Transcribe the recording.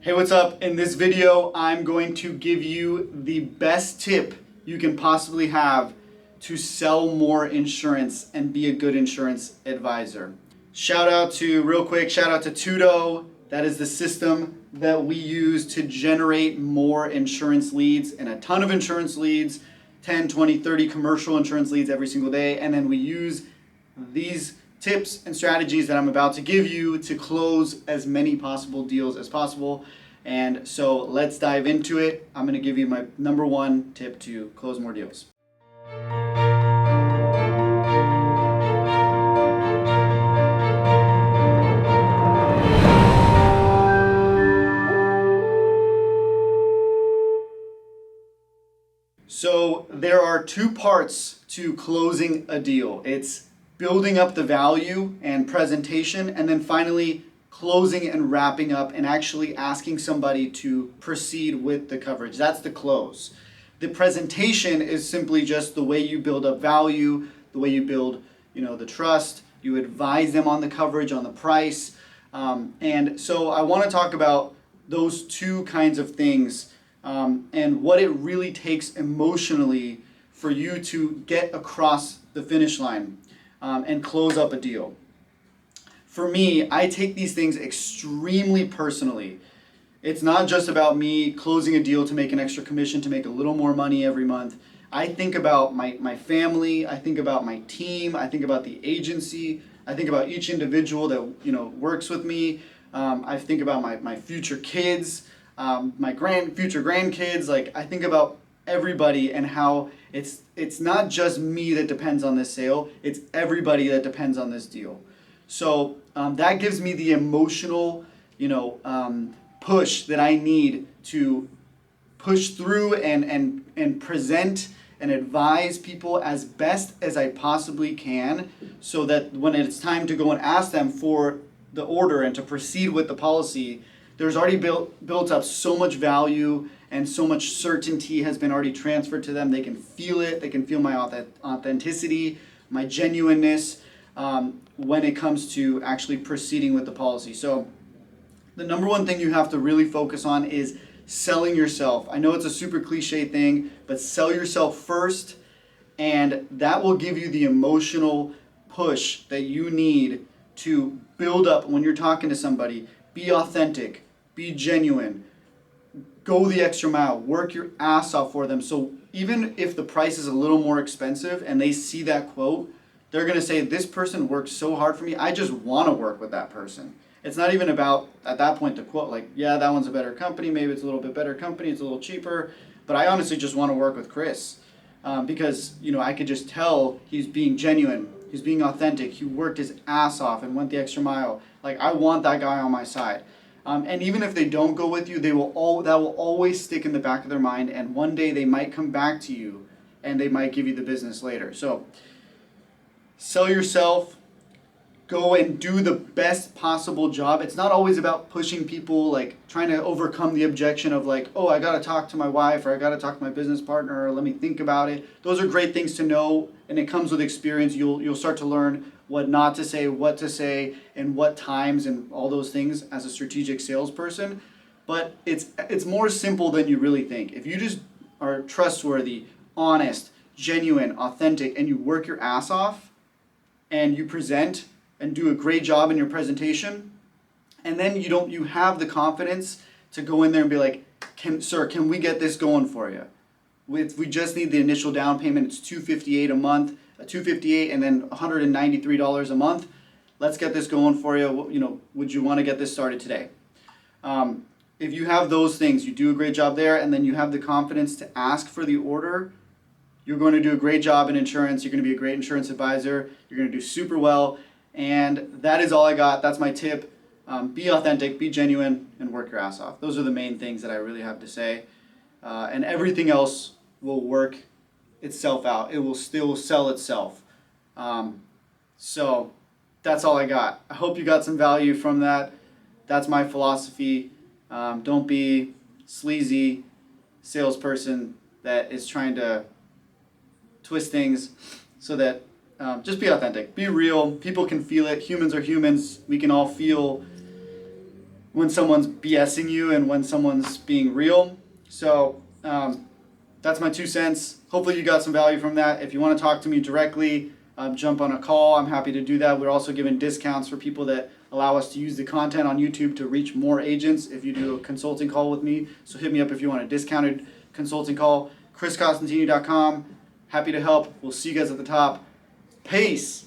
Hey, what's up? In this video, I'm going to give you the best tip you can possibly have to sell more insurance and be a good insurance advisor. Real quick, shout out to Tudo. That is the system that we use to generate more insurance leads and a ton of insurance leads, 10, 20, 30 commercial insurance leads every single day. And then we use these tips and strategies that I'm about to give you to close as many possible deals as possible. And so let's dive into it. I'm going to give you my number one tip to close more deals. So there are two parts to closing a deal. It's building up the value and presentation, and then finally closing and wrapping up and actually asking somebody to proceed with the coverage. That's the close. The presentation is simply just the way you build up value, the way you build, the trust. You advise them on the coverage, on the price. And so I want to talk about those two kinds of things and what it really takes emotionally for you to get across the finish line and close up a deal. For me, I take these things extremely personally. It's not just about me closing a deal to make an extra commission, to make a little more money every month. I think about my family, I think about my team, I think about the agency, I think about each individual that works with me. I think about my future kids, my future grandkids. Like, I think about everybody and how it's not just me that depends on this sale, it's everybody that depends on this deal. So that gives me the emotional, push that I need to push through and present and advise people as best as I possibly can, so that when it's time to go and ask them for the order and to proceed with the policy, there's already built up so much value and so much certainty has been already transferred to them. They can feel it. They can feel my authenticity, my genuineness when it comes to actually proceeding with the policy. So the number one thing you have to really focus on is selling yourself. I know it's a super cliche thing, but sell yourself first, and that will give you the emotional push that you need to build up when you're talking to somebody. Be authentic, be genuine, go the extra mile, work your ass off for them. So even if the price is a little more expensive and they see that quote, they're going to say, this person works so hard for me, I just want to work with that person. It's not even about, at that point, the quote, like, yeah, that one's a better company, maybe it's a little bit better company, it's a little cheaper, but I honestly just want to work with Chris because, I could just tell he's being genuine, he's being authentic, he worked his ass off and went the extra mile. Like, I want that guy on my side. And even if they don't go with you, that will always stick in the back of their mind, and one day they might come back to you and they might give you the business later. So sell yourself, go and do the best possible job. It's not always about pushing people, like trying to overcome the objection of like, oh, I got to talk to my wife, or I got to talk to my business partner, or let me think about it. Those are great things to know, and it comes with experience. You'll start to learn what not to say, what to say, and what times, and all those things as a strategic salesperson. But it's more simple than you really think. If you just are trustworthy, honest, genuine, authentic, and you work your ass off, and you present and do a great job in your presentation, and then you have the confidence to go in there and be like, sir, can we get this going for you? We just need the initial down payment. It's $258 a month, $258 and then $193 a month. Let's get this going for you. Would you want to get this started today? If you have those things, you do a great job there, and then you have the confidence to ask for the order, you're going to do a great job in insurance. You're going to be a great insurance advisor. You're going to do super well. And that is all I got. That's my tip. Be authentic, be genuine, and work your ass off. Those are the main things that I really have to say. And everything else will work itself out. It will still sell itself. So that's all I got. I hope you got some value from that. That's my philosophy. Don't be sleazy salesperson that is trying to twist things so that just be authentic, be real. People can feel it. Humans are humans. We can all feel when someone's BSing you and when someone's being real. So that's my 2 cents. Hopefully you got some value from that. If you want to talk to me directly, jump on a call. I'm happy to do that. We're also giving discounts for people that allow us to use the content on YouTube to reach more agents if you do a consulting call with me. So hit me up if you want a discounted consulting call. ChrisCostantini.com. Happy to help. We'll see you guys at the top. Peace.